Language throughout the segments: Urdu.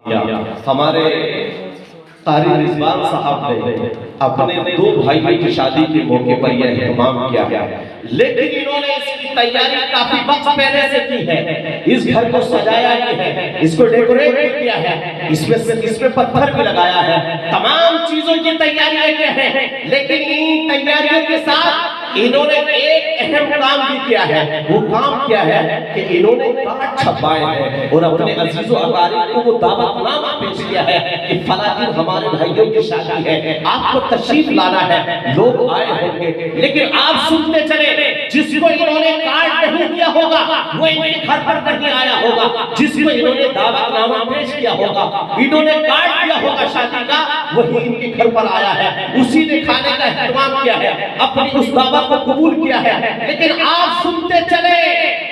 ہمارے قاری رضوان صاحب نے اپنے دو بھائیوں کی شادی کے موقع پر یہ اہتمام کیا ہے، لیکن انہوں نے اس کی تیاری کافی وقت پہلے سے کی ہے۔ اس گھر کو سجایا بھی ہے، اس کو ڈیکوریٹ بھی کیا ہے، اس میں پتھر بھی لگایا ہے، تمام چیزوں کی تیاریاں کیا ہے، لیکن ان تیاریوں کے ساتھ انہوں نے ایک اہم کام بھی کیا ہے۔ وہ کام کیا ہے کہ انہوں نے کارڈ چھپائے ہیں اور اپنے عزیز و اقارب کو وہ دعوت نامہ پیش کیا ہے کہ فلاں دن ہمارے بھائیوں کی شادی ہے، آپ کو تشریف لانا ہے۔ لوگ آئے ہوں گے، لیکن آپ سنتے چلے، جس کو انہوں نے کارڈ نہیں دیا ہوگا وہ ان کے گھر پر نہیں آیا ہوگا، جس کو انہوں نے دعوت نامہ پیش کیا ہوگا، انہوں نے کارڈ دیا ہوگا شادی کا، وہی ان کے گھر پر آیا ہے، اسی نے کھانے کا اہتمام کیا ہے، اپنی اس دعوت کو قبول کیا ہے۔ لیکن آپ سنتے چلے،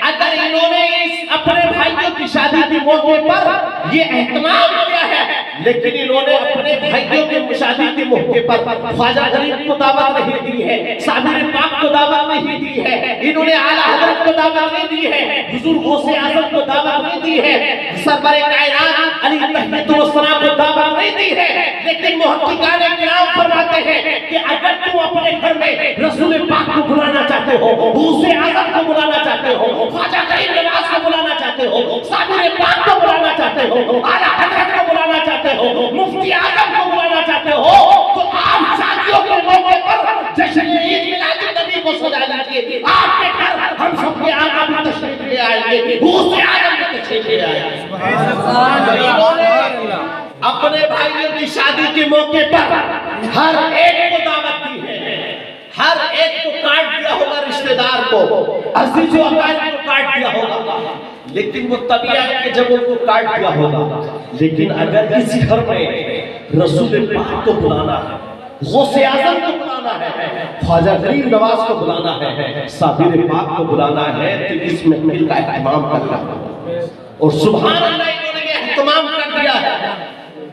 اگر انہوں نے اپنے بھائیوں کی شادی کے موقع پر یہ اہتمام کیا ہے، لیکن انہوں نے اپنے بھائیوں کی شادی کے موقع پر خواجہ غریب کو دعوت نہیں دی ہے، صابر پاک کو دعوت نہیں دی ہے، انہوں نے اعلیٰ حضرت کو دعوت نہیں دی ہے، حضور غوث اعظم کو دعوت نہیں دی ہے، سرور کائنات علی تحیۃ السلام کو دعوت نہیں دی ہے، لیکن محققان کرام فرماتے ہیں کہ اگر تم اپنے گھر میں رسول پاک کو بلانا چاہتے ہو، غوث اعظم کو بلانا چاہتے ہو، خواجہ غریب نواز کو بلانا چاہتے ہو، صابر پاک کو بلانا چاہتے ہو، اعلیٰ حضرت کو بلانا چاہتے ہو، مفتی اعظم کو بلانا چاہتے ہو، تو آپ شادیوں کے موقع پر جشن عید میلاد النبی کو سجا لیجیے، آپ کے گھر ہم سب کے آقا بھی تشریف لے آئیں گے، غوث اعظم بھی تشریف لے آئیں گے۔ انہوں نے اپنے بھائیوں کی شادی کے موقع پر ہر ایک کو دعوت دی ہے، ہر ایک کو کارڈ دیا ہوگا، رشتہ دار کو، عزیز و اقارب کو کارڈ دیا ہوگا، لیکن وہ طبیعہ ہے کہ جب ان کو کارڈ دیا ہوگا، لیکن اگر اس گھر میں رسول پاک کو بلانا ہے، غوث اعظم کو بلانا ہے، خواجہ غریب نواز کو بلانا ہے، صابر پاک کو بلانا ہے، تو اس محفل کا اہتمام کرنا ہے۔ اور سبحان اللہ انہوں نے یہ اہتمام کر دیا ہے،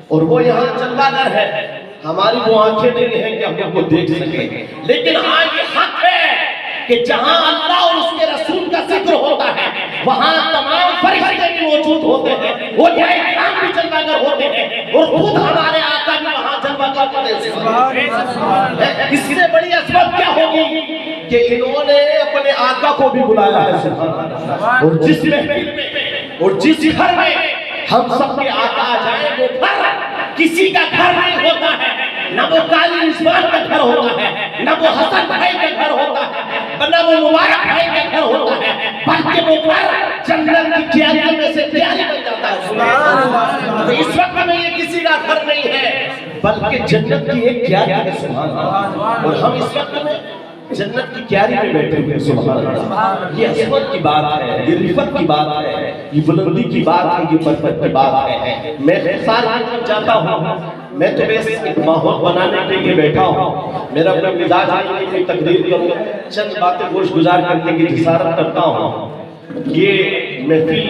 اور وہ یہاں جلوہ گر ہے، ہماری وہ آنکھیں نہیں ہیں کہ ہم ان کو دیکھ سکیں، لیکن ہاں یہ حق ہے کہ جہاں اللہ اور اس کے رسول کا ذکر ہوتا ہے وہاں تمام فرشتے بھی موجود ہوتے ہیں، وہ کرام بھی جلوہ گر ہوتے ہیں، اور خود ہمارے آقا بھی وہاں جلوہ گر ہوتے ہیں۔ اس سے بڑی عظمت کیا ہوگی کہ انہوں نے اپنے آقا کو بھی بلایا ہے، سبحان اللہ۔ اور جس محفل میں اور جس گھر میں ہم سب کے آقا آ جائیں، وہ گھر کسی کا گھر نہیں ہوتا ہے، نہ وہ قاری رضوان کا گھر ہوتا ہے، نہ وہ حسن بھائی کا گھر ہوتا ہے، نہ وہ مبارک بھائی کا گھر ہوتا ہے، بلکہ وہ گھر جنت کی کیاریوں میں سے پیاری بن جاتا ہے۔ تو اس وقت میں یہ کسی کا گھر نہیں ہے، بلکہ جنت کی ایک کیاری ہے، سبحان اللہ۔ اور ہم اس وقت میں جنت کی کیاری میں بیٹھے ہوئے، سبحان اللہ۔ یہ عظمت کی بات ہے، یہ رفت کی بات ہے، یہ بلندی کی بات ہے، یہ برکت کی بات ہے۔ میں اختصار میں جاتا ہوں، میں تو بس ایک ماحول بنانے کے لیے بیٹھا ہوں، میرا اپنا مزاج نہیں ہے کہ تقریر کروں، چند باتیں گوش گزار کرنے کی جسارت کرتا ہوں۔ یہ محفل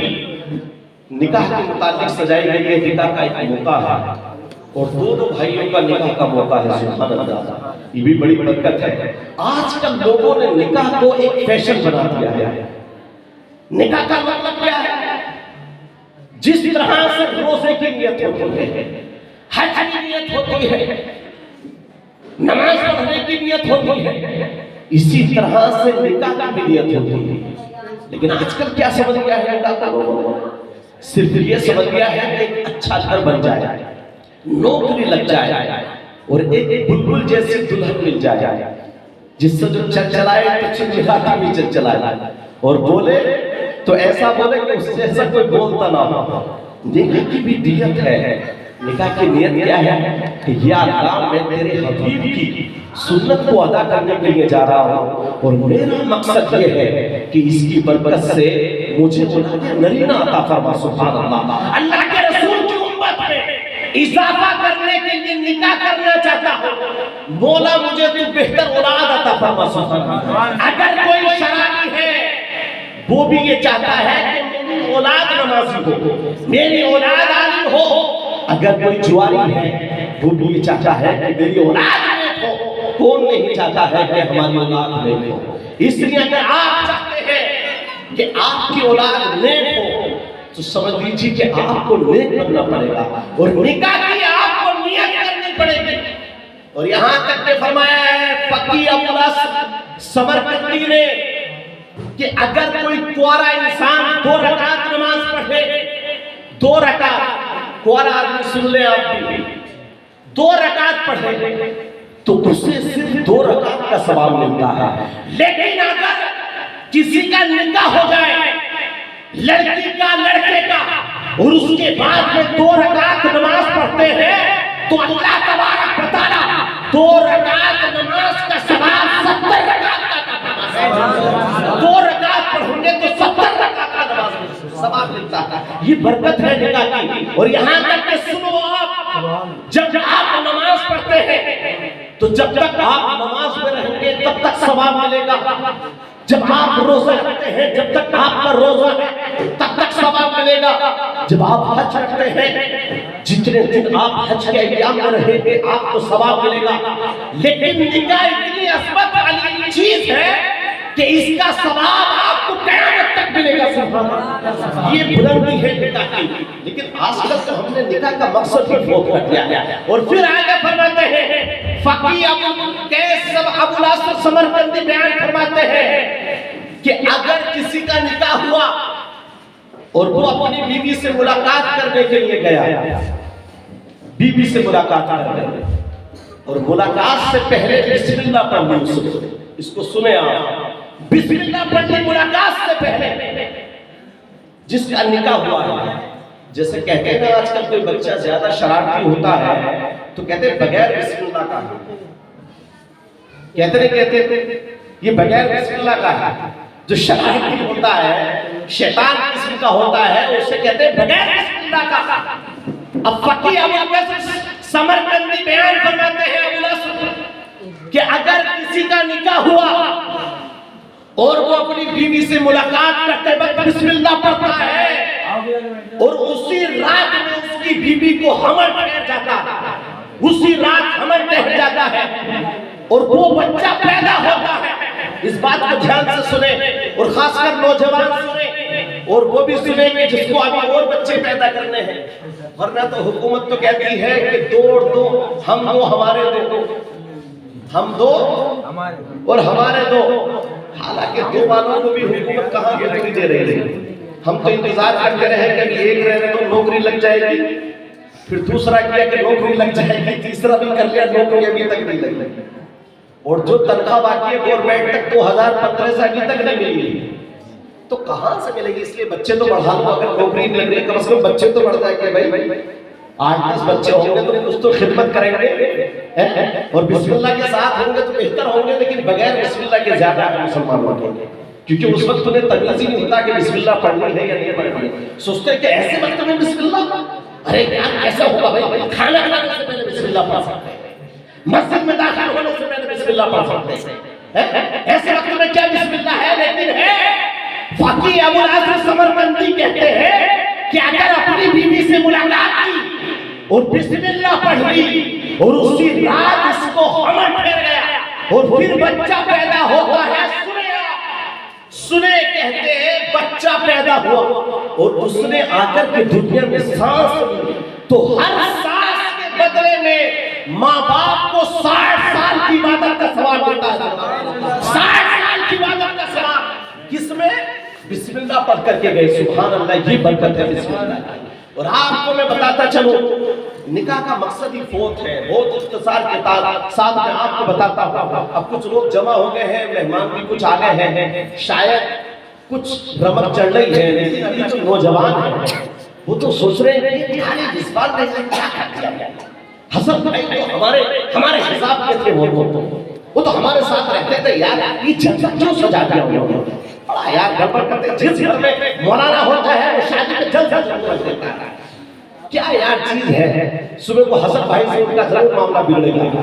نکاح کے متعلق سجائی گئی ہے، نکاح کا ایک موقع ہے، اور دونوں بھائیوں کا نکاح کا موقع ہے، سبحان اللہ، یہ بھی بڑی برکت ہے۔ آج کل لوگوں نے نکاح کو ایک فیشن بنا دیا ہے۔ نکاح کا مطلب کیا ہے؟ جس طرح سے روزے کی نیت ہوتی ہے، حج کی نیت ہوتی ہے، نماز پڑھنے کی نیت ہوتی ہے، اسی طرح سے نکاح کی نیت ہوتی ہے۔ لیکن آج کل کیا سمجھ گیا ہے نکاح کا لوگوں نے؟ صرف یہ سمجھ گیا ہے کہ ایک اچھا گھر بن جائے، نوکری لگ جائے، اور ایک بلبل جیسی دلہن مل جائے، جس سے جو چل چلائے تو چلچلاتی بھی چل چلائے، اور بولے تو ایسا بولے کہ اس جیسا کوئی بولتا نہ ہو۔ نکاح کی بھی نیت ہے، نکاح کی نیت کیا ہے کہ یا اللہ میں تیرے حبیب کی سنت کو ادا کرنے کے لیے جا رہا ہوں، اور میرا مقصد یہ ہے کہ اس کی برکت سے مجھے اولاد نرینہ عطا فرما، سبحان اللہ۔ اللہ کے رسول کی امت میں اضافہ کرنے کے لیے نکاح کرنا چاہتا ہوں، مولا مجھے تو بہتر اولاد عطا فرما، سبحان اللہ۔ اگر کوئی شرابی ہے وہ بھی یہ چاہتا ہے کہ میری اولاد نمازی ہو، میری اولاد عالم ہو۔ اگر کوئی جواری ہے وہ بھی یہ چاہتا ہے کہ میری اولاد نیک ہو۔ کون نہیں چاہتا ہے کہ ہماری اولاد نیک ہو؟ اس لیے اگر آپ چاہتے ہیں کہ آپ کی اولاد نیک ہو، تو سمجھ لیجیے کہ آپ کو نیک بننا پڑے گا اور نکاح کی آپ کو نیت کرنی پڑے گی. اور یہاں تک کہ فرمایا ہے فقی ابو الاسود سمرقندی نے کہ اگر کوئی کوارا انسان 2 رکعت نماز پڑھے، 2 رکعت، کوارا آدمی سن لیں آپ بھی، 2 رکعت پڑھے تو اسے صرف 2 رکعت کا ثواب ملتا ہے. لیکن اگر کسی کا نکاح ہو جائے لڑکی کا لڑکے کا اور اس کے بعد میں 2 رکعت نماز پڑھتے ہیں تو اللہ تبارک و تعالیٰ 2 رکعت نماز کا ثواب 70 رکعت کا 2 رکعت پڑھیں گے تو 70 رکعت کا نماز ثواب ملتا ہے. یہ برکت ہے نکاح کی. اور یہاں تک کہ سنو آپ، جب آپ نماز پڑھتے ہیں تو جب تک آپ نماز میں رہیں گے تب تک ثواب ملے گا. جب آپ روزہ رکھتے ہیں، جب تک آپ کا روزہ ہے تب تک ثواب ملے گا. جب آپ حج کرتے ہیں، جتنے دن آپ حج کے ایام میں رہیں گے آپ کو ثواب ملے گا. لیکن نکاح اتنی عظمت والی چیز ہے کہ اس کا ثواب آپ کو قیامت تک ملے گا. سبحان اللہ، یہ بلندی ہے نکاح کی. لیکن آج کل تو ہم نے نکاح کا مقصد ہی فوت کر دیا. اور پھر آگے فرماتے ہیں فقی ابو الاسود سمرقندی بیان فرماتے ہیں کہ اگر کسی کا نکاح ہوا اور وہ اپنی بیوی سے ملاقات کرنے کے لیے گیا، بیوی سے ملاقات کرنے اور ملاقات سے پہلے بسم اللہ پڑھ لی. اس کو سنیں آپ، بسم اللہ پڑھ لی ملاقات سے پہلے. جس کا نکاح ہوا ہے، جیسے کہتے ہیں آج کل کوئی بچہ زیادہ شرارتی ہوتا ہے تو کہتے ہیں بغیر بسم اللہ کا کہتے یہ بغیر بسم اللہ کا ہے. جو شرارتی ہوتا ہے، شیطان قسم کا ہوتا ہے، اسے کہتے ہیں بغیر بسم اللہ کا. اب فقی ابو الاسود سمرقندی بیان فرماتے ہیں ابو الاسود کہ اگر کسی کا نکاح ہوا اور وہ اپنی بیوی سے ملاقات کرتے وقت بسم اللہ پڑھتا ہے اور اسی رات میں اس کی بیوی کو حمل ٹھہر جاتا ہے، اسی رات حمل ٹھہر جاتا ہے اور وہ بچہ پیدا ہوتا ہے. اس بات کو دھیان سے سنیں اور خاص کر نوجوان سنیں اور وہ بھی سنیں کہ جس کو ابھی اور بچے پیدا کرنے ہیں. ورنہ تو حکومت تو کہتی ہے کہ 2 اور 2 ہم 2 ہمارے 2، ہم 2 اور ہمارے 2. حالانکہ 2 والوں کو بھی حکومت کہاں کے دے رہی ہے. ہم تو انتظار کرتے رہے کہ ابھی ایک رہنے تو نوکری لگ جائے گی، پھر دوسرا کیا کہ نوکری لگ جائے گی، تیسرا بھی کر لیا نوکری ابھی تک نہیں لگی. اور جو تنخواہ باقی ہے گورنمنٹ تک 2015 سے ابھی تک نہیں ملی تو کہاں سے ملے گی. اس لیے بچے تو بڑھا لو، اگر نوکری نہیں لگ رہی کم از کم بچے تو بڑھ جائے کہ بھائی 8-10 بچے ہوں گے تو کچھ تو خدمت کریں گے اور بسم اللہ کے ساتھ ہوں گے تو بہتر ہوں گے. لیکن بغیر بسم اللہ کے زیادہ مسلمان ہوتے ہیں کیونکہ اس وقت انہیں تمیز ہی نہیں ہوتا کہ بسم اللہ پڑھنی ہے یا نہیں پڑھنی ہے. سوچتے کہ ایسے وقت میں بسم اللہ، ارے یار ایسا ہوگا بھائی کھانا کھانے سے پہلے بسم اللہ پڑھ سکتے ہیں، مسجد میں داخل ہونے سے پہلے بسم اللہ پڑھ سکتے ہیں. ایسے وقت میں کیا بسم اللہ ہے؟ لیکن ہے. فقی ابو الاسود سمرقندی کہتے ہیں کہ اگر اپنی بیوی سے ملاقات کی اور بسم اللہ پڑھ لی اور اسی رات اس کو حمل ٹھہر گیا اور پھر بچہ پیدا ہوتا ہے، سنے کہتے ہیں بچہ پیدا ہوا اور اس نے آ کر کے دنیا میں سانس لی تو ہر سانس کے بدلے میں ماں باپ کو 60 سال کی عبادت کا ثواب ملتا ہے. 60 سال کی عبادت کا ثواب کس میں؟ بسم اللہ پڑھ کر کے گئے. سبحان اللہ، یہ برکت ہے بسم اللہ. اور آپ کو میں بتاتا چلوں نکاح کا مقصد ہی فوت ہے. بہت اختصار کے ساتھ میں آپ کو بتاتا ہوں. اب کچھ لوگ جمع ہو گئے ہیں، مہمان بھی کچھ آ گئے ہیں، شاید کچھ رمق چڑھ رہی ہے، لیکن ابھی جو نوجوان ہیں وہ تو سوچ رہے ہیں کہ اس بات میں کیا کر دیا. حسن بھائی تو ہمارے حساب کے تھے، وہ تو ہمارے ساتھ رہتے تھے. یار یہ جلسہ کیوں سجا دیا انہوں نے؟ بڑا یار گڑبڑ کرتے. جس گھر میں مولانا ہوتا ہے وہ شادی میں جلسہ کر دیتا ہے. کیا یار چیز ہے. صبح کو حسن بھائی سے ان کا ضرور معاملہ بگڑے گا.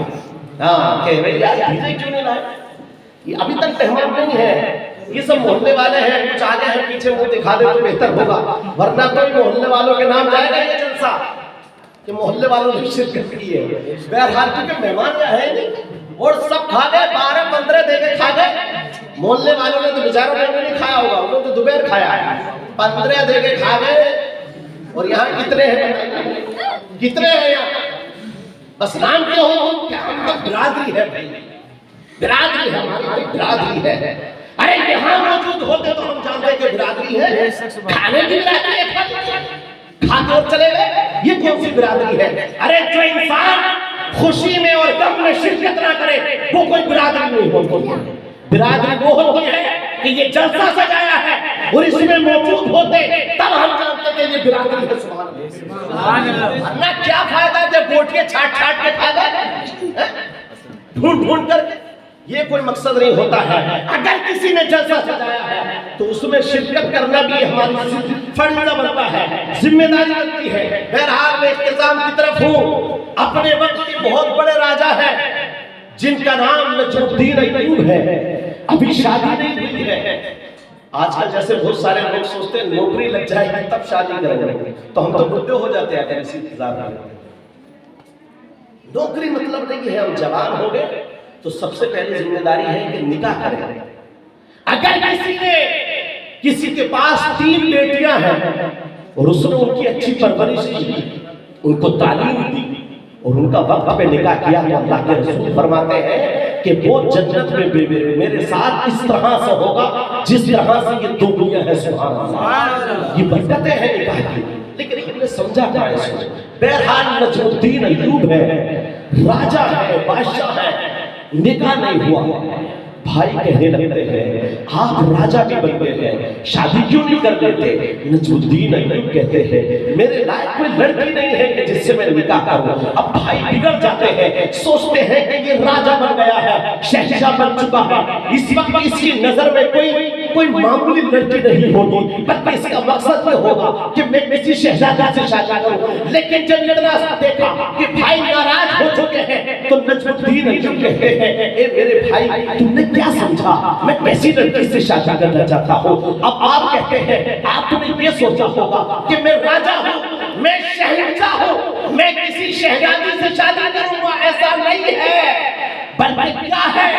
ہاں کہ یار بھیجے کیوں نہیں لائے؟ یہ ابھی تک مہمان نہیں ہے، یہ سب محلے والے ہیں. کچھ آگے ہیں پیچھے منہ دکھا دے تو بہتر ہوگا، ورنہ تو محلے والوں کے نام جائے گا یہ جلسہ کہ محلے والوں نے شرکت کی ہے. بہرحال کیونکہ مہمان کیا ہے نہیں اور سب کھا گئے، 12-15 دے کے کھا گئے. محلے والوں نے تو بیچاروں نے نہیں کھایا ہوگا، انہوں نے تو دوپہر کھایا ہے. 15 دے کے کھا گئے اور یہاں کتنے ہیں؟ کتنے ہیں یہاں؟ بس نام کیا ہو؟ کیا ہم تو برادری ہے بھائی، برادری ہے، ہماری برادری ہے۔ ارے یہاں موجود ہوتے تو ہم جانتے کہ برادری ہے، کھانے کی برادری ہے، کھاتے اور چلے گئے، یہ کون سی برادری ہے؟ ارے جو انسان خوشی میں اور غم میں شرکت نہ کرے وہ کوئی برادری نہیں ہوتی۔ برادری وہ ہوتی ہے کہ یہ جلسہ سجایا ہے اور اس میں موجود ہوتے تب ہم جانتے کہ یہ برادری ہے۔ سبحان اللہ۔ ورنہ کیا فائدہ ہے جب گوٹیاں چھاٹ چھاٹ کے کھا گئے ڈھونڈ ڈھونڈ کر کے؟ یہ کوئی مقصد نہیں ہوتا ہے۔ اگر کسی نے جلسہ سجایا ہے تو اس میں شرکت کرنا بھی ہماری فریضہ بنتا ہے، ذمہ داری بنتی ہے۔ بہرحال میں اختتام کی طرف ہوں۔ اپنے وقت کے بہت بڑے راجا ہیں جن کا نام نجم الدین ایوب ہے، ابھی شادی نہیں ہوئی ہے۔ آج کل جیسے بہت سارے لوگ سوچتے ہیں نوکری لگ جائے گی تب شادی کریں گے، تو ہم تو بڈھے ہو جاتے ہیں اگر اسی انتظار میں۔ نوکری مطلب نہیں ہے، ہم جوان ہو گئے تو سب سے پہلے ذمہ داری ہے کہ نکاح کریں۔ اگر کسی کے پاس 3 بیٹیاں ہیں اور اس نے ان کی اچھی پرورش کی، ان کو تعلیم دی اور ان کا وقت پہ نکاح کیا تو اللہ کے رسول فرماتے ہیں کہ وہ جنت میں میرے ساتھ اس طرح سے ہوگا جس طرح سے یہ 2 گڑیاں ہیں۔ سبحان اللہ، یہ برکتیں ہیں نکاح کی، لیکن ہم نے سمجھا کیا ہے؟ بہرحال نجم الدین ایوب ہے، راجا ہے، بادشاہ ہے، نکاح نہیں ہوا۔ بھائی کہنے لگتے ہیں آپ راجا بھی بن گئے ہیں، شادی کیوں نہیں کر لیتے؟ نجم الدین ایوب کہتے ہیں میرے لائق کوئی لڑکی نہیں ہے کہ جس سے میں نکاح کروں۔ اب بھائی بگڑ جاتے ہیں، سوچتے ہیں کہ یہ راجا بن گیا ہے، شہنشاہ بن چکا ہے، اس وقت اس کی نظر میں کوئی معمولی لڑکی نہیں ہوگی، بلکہ اس کا مقصد یہ ہوگا کہ میں کسی شہزادہ سے شادی کروں۔ لیکن جب اتنا دیکھا کہ بھائی ناراض ہو چکے ہیں تو نجم الدین ایوب کہتے ہیں اے میرے بھائی تم نے کیا سمجھا میں کیسی لڑکی سے شادی کرنا چاہتا ہوں؟ اب آپ کہتے ہیں آپ نے یہ سوچا ہوگا کہ میں راجا ہوں، میں شہنشاہ ہوں، میں کسی شہزادی سے شادی کروں گا، ایسا نہیں ہے، بلکہ کیا ہے؟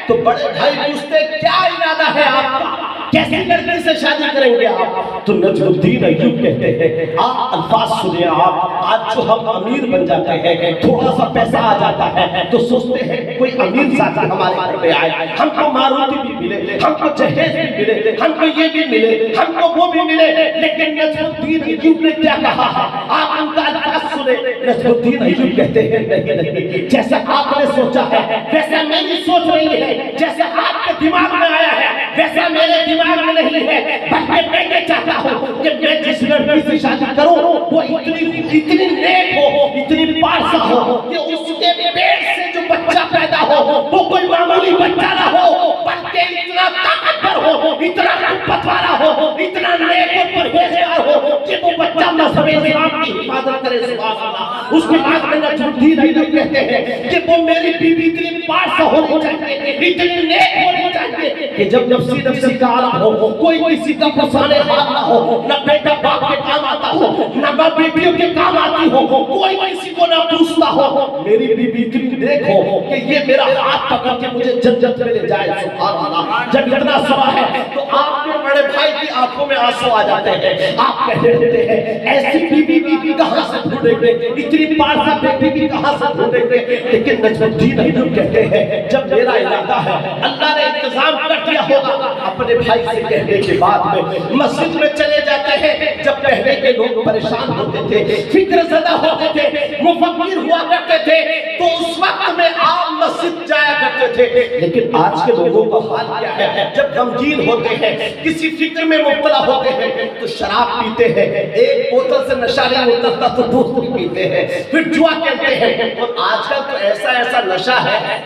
تو بڑے بھائی پوچھتے کیا ارادہ ہے آپ کا، کیسی لڑکی سے شادی کریں گے آپ؟ تو نجم الدین ایوب کہتے ہیں آپ الفاظ سنیں، آپ آج جو ہم امیر بن جاتے ہیں، تھوڑا سا پیسہ آ جاتا ہے تو سوچتے ہیں کوئی امیر ساتھی ہمارے گھر پہ آئے، ہم کو ماروتی بھی ملے، ہم کو جہیز بھی ملے، ہم کو یہ بھی ملے، ہم کو وہ بھی ملے۔ لیکن نجم الدین ایوب نے کیا کہا ہے؟ آپ ان کا الفاظ سنیں۔ نجم الدین ایوب کہتے ہیں نہیں، جیسا آپ نے سوچا ہے ویسا میں نہیں سوچ رہی ہے، جیسا آپ کے دماغ میں آیا ہے ویسا میرے دماغ میں نہیں ہے، بلکہ میں یہ چاہتا ہوں کہ میں جس لڑکی سے شادی کروں وہ اتنی نیک ہو، اتنی پارسا ہو کہ اس کے پیٹ سے جو بچہ پیدا ہو وہ کوئی معمولی بچہ نہ ہو، بلکہ اتنا طاقتور ہو، اتنا قوت والا ہو، اتنا نیک اور پرہیزگار ہو کہ وہ بچہ مذہب اسلام کی حفاظت کرے۔ سبحان اللہ۔ اس کے بعد میں نجم الدین ایوب کہتے ہیں کہ وہ میری بیوی اتنی پارسا ہونی چاہیے، اتنی نیک ہونی چاہیے کہ جب نفسی کا عالم ہو، کوئی کسی کا فسانے ہاتھ نہ ہو، نہ بیٹا باپ کے کام آتا ہو، نہ ماں بیٹیوں کے کام آتی ہو، کوئی کسی کو نہ پوچھتا ہو، میری بیوی اتنی نیک ہو کہ یہ میرا ہاتھ پکڑ کے مجھے جنت میں لے جائے۔ سبحان اللہ۔ جب اتنا سوا ہے تو آپ کے بڑے بھائی کی آنکھوں میں آنسو آ جاتے ہیں، آپ کہنے لگتے ہیں ایسی بیوی کہاں سے ڈھونڈیں گے، اتنی پارسا بیٹی بھی کہاں سے ڈھونڈیں گے؟ لیکن نجم الدین ایوب کہتے ہیں جب میرا ارادہ ہے اللہ نے انتظام کر دیا ہوگا۔ اپنے بھائی سے کہنے کے بعد میں مسجد میں چلے جاتے ہیں۔ جب پہلے کے لوگ پریشان ہوتے تھے، فکر زدہ ہوتے تھے، مفکر ہوا کرتے تھے تو اس وقت میں آپ مسجد جایا کرتے تھے، لیکن آج کے لوگوں کا حال کیا ہے؟ جب غمگین ہوتے ہیں، کسی فکر میں مبتلا ہوتے ہیں تو شراب پیتے ہیں، ایک بوتل سے نشہ نہیں اترتا تو دوسری پیتے ہیں، پھر جوا کھیلتے ہیں۔ اور آج کل تو ایسا نشہ ہے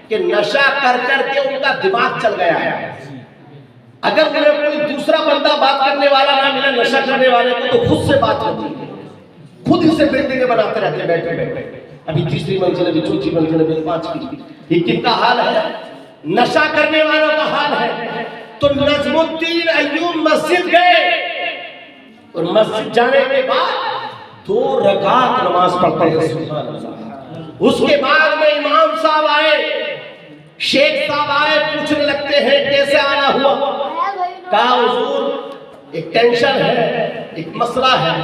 کہ نشہ کر کے ان کا دماغ چل گیا ہے۔ اگر انہیں کوئی دوسرا بندہ بات کرنے والا نہ ملا نشہ کرنے والے کو تو خود سے بات ہوتی ہے، خود ہی سے بلڈنگیں بناتے رہتے ہیں بیٹھے بیٹھے، ابھی تیسری منزل، ابھی چوتھی منزل، ابھی 5 کی۔ یہ کن کا حال ہے؟ نشہ کرنے والوں کا حال ہے۔ تو نجم الدین ایوب مسجد گئے اور مسجد جانے کے بعد 2 رکعت نماز پڑھتے ہیں۔ سبحان اللہ۔ اس کے بعد میں امام صاحب آئے، شیخ صاحب آئے، پوچھنے لگتے ہیں کیسے آنا ہوا؟ کہا حضور ایک ٹینشن ہے، ایک مسئلہ ہے۔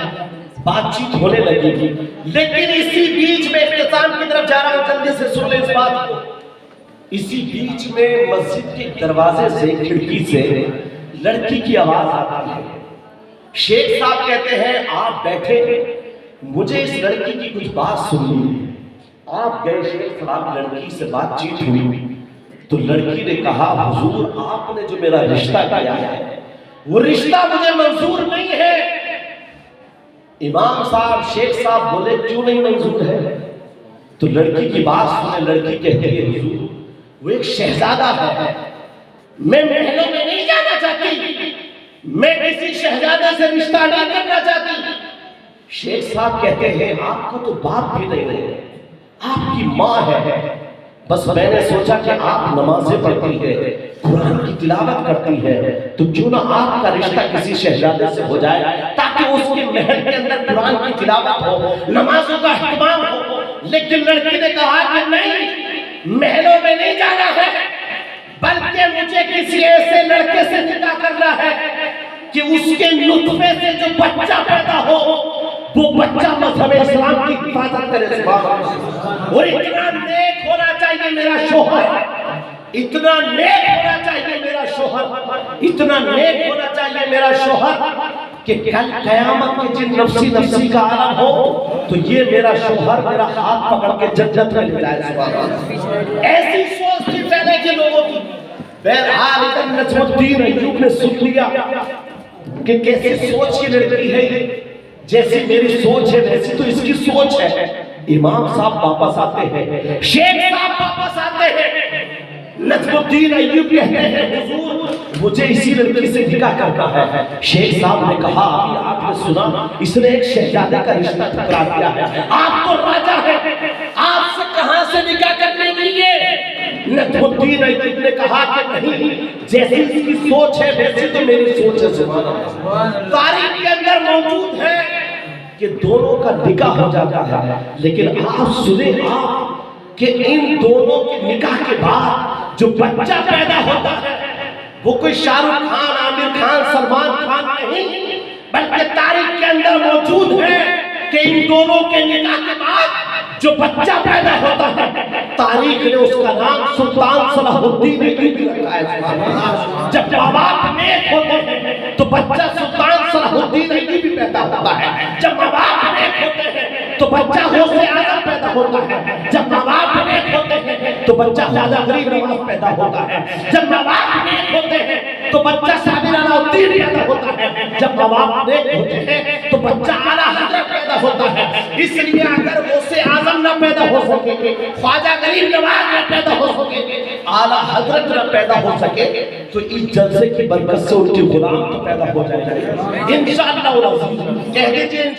بات چیت ہونے لگی، لیکن اسی بیچ میں اختتام کی طرف جا رہا ہوں، جلدی سے سن لیں اس بات کو۔ اسی بیچ میں مسجد کے دروازے سے، کھڑکی سے لڑکی کی آواز آتی ہے۔ شیخ صاحب کہتے ہیں آپ بیٹھے، مجھے اس لڑکی کی کچھ بات سننی ہے۔ آپ گئے، شیخ صاحب لڑکی سے بات چیت ہوئی تو لڑکی نے کہا حضور آپ نے جو میرا رشتہ کیا ہے وہ رشتہ مجھے منظور نہیں ہے۔ امام صاحب، شیخ صاحب بولے کیوں نہیں منظور ہے؟ تو لڑکی کی بات سنے، لڑکی کہتی ہے حضور وہ ایک شہزادہ ہے، میں محلوں میں نہیں جانا چاہتی، میں کسی شہزادے سے رشتہ نہیں کرنا چاہتی۔ شیخ صاحب کہتے ہیں آپ کو تو باپ بھی نہیں ہے، آپ کی ماں ہے، بس میں نے سوچا کہ آپ نمازیں پڑھتی ہے، قرآن کی تلاوت کرتی ہے، تو کیوں نہ آپ کا رشتہ کسی شہزادے سے ہو جائے تاکہ اس کے محل کے اندر قرآن کی تلاوت ہو، نمازوں کا اہتمام ہو۔ لیکن لڑکی نے کہا کہ نہیں، محلوں میں نہیں جانا ہے، بلکہ مجھے کسی ایسے لڑکے سے نکاح کرنا ہے کہ اس کے نطفے سے جو بچہ پیدا ہو وہ بچہ مذہب اسلام کی حفاظت کرے۔ سبحان اللہ۔ اور اتنا نیک ہونا چاہیے میرا شوہر، اتنا نیک ہونا چاہیے میرا شوہر، اتنا نیک ہونا چاہیے میرا شوہر کہ کل قیامت کے جن نفسی نفسی کا عالم ہو تو یہ میرا شوہر میرا ہاتھ پکڑ کے جنت میں لے جائے۔ سبحان اللہ۔ ایسی سوچ تھی پہلے کے لوگوں کی۔ بہرحال ادھر نجم الدین ایوب نے سن لیا کہ کیسی سوچ کی لڑکی ہے یہ، جیسی میری سوچ ہے ویسی تو اس کی سوچ ہے۔ امام صاحب واپس آتے ہیں، شیخ صاحب واپس آتے ہیں، نجم الدین ایوب کہتے ہیں حضور مجھے اسی لڑکی سے نکاح کرنا ہے۔ شیخ صاحب نے کہا ابھی آپ نے سنا اس نے ایک شہزادے کا رشتہ ٹکرا دیا ہے، آپ تو راجا ہے، آپ سے کہاں سے نکاح کرنے دیے؟ نجم الدین ایوب نے کہا کہ نہیں، جیسی اس کی سوچ ہے ویسی تو میری سوچ ہے۔ سبحان اللہ۔ تاریخ کے اندر موجود ہے کہ دونوں کا نکاح ہو جاتا ہے، لیکن آپ سنیں آپ کہ ان دونوں کے نکاح کے بعد جو بچہ پیدا ہوتا ہے وہ کوئی شاہ رخ خان، عامر خان، سلمان خان نہیں، بلکہ تاریخ کے اندر موجود ہے کہ ان دونوں کے نکاح کے بعد جو بچہ پیدا ہوتا ہے تاریخ نے اس کا نام سلطان صلاح الدین ایوبی رکھا ہے۔ جب ماں باپ نیک ہوتے ہیں تو بچہ سلطان صلاح الدین ایوبی پیدا ہوتا ہے، جب ماں باپ نیک ہوتے ہیں تو بچہ غوث اعظم پیدا ہوتا ہے، جب ماں باپ نیک ہوتے ہیں تو بچہ خواجہ غریب نواز پیدا ہوتا ہے، جب ماں باپ نیک ہوتے ہیں تو بچہ صابر علاء الدین پیدا ہوتا ہے، جب ماں باپ نیک ہوتے ہیں تو بچہ اعلیٰ حضرت پیدا ہوتا ہے۔ اس لیے اگر غوث اعظم نہ پیدا ہو سکے، خواجہ غریب نواز نہ پیدا ہو سکے، اعلیٰ حضرت نہ پیدا ہو سکے تو اس جلسے کی برکت سے ان کی غلام تو پیدا ہو جائے گا انشاءاللہ۔ کہہ دیجئے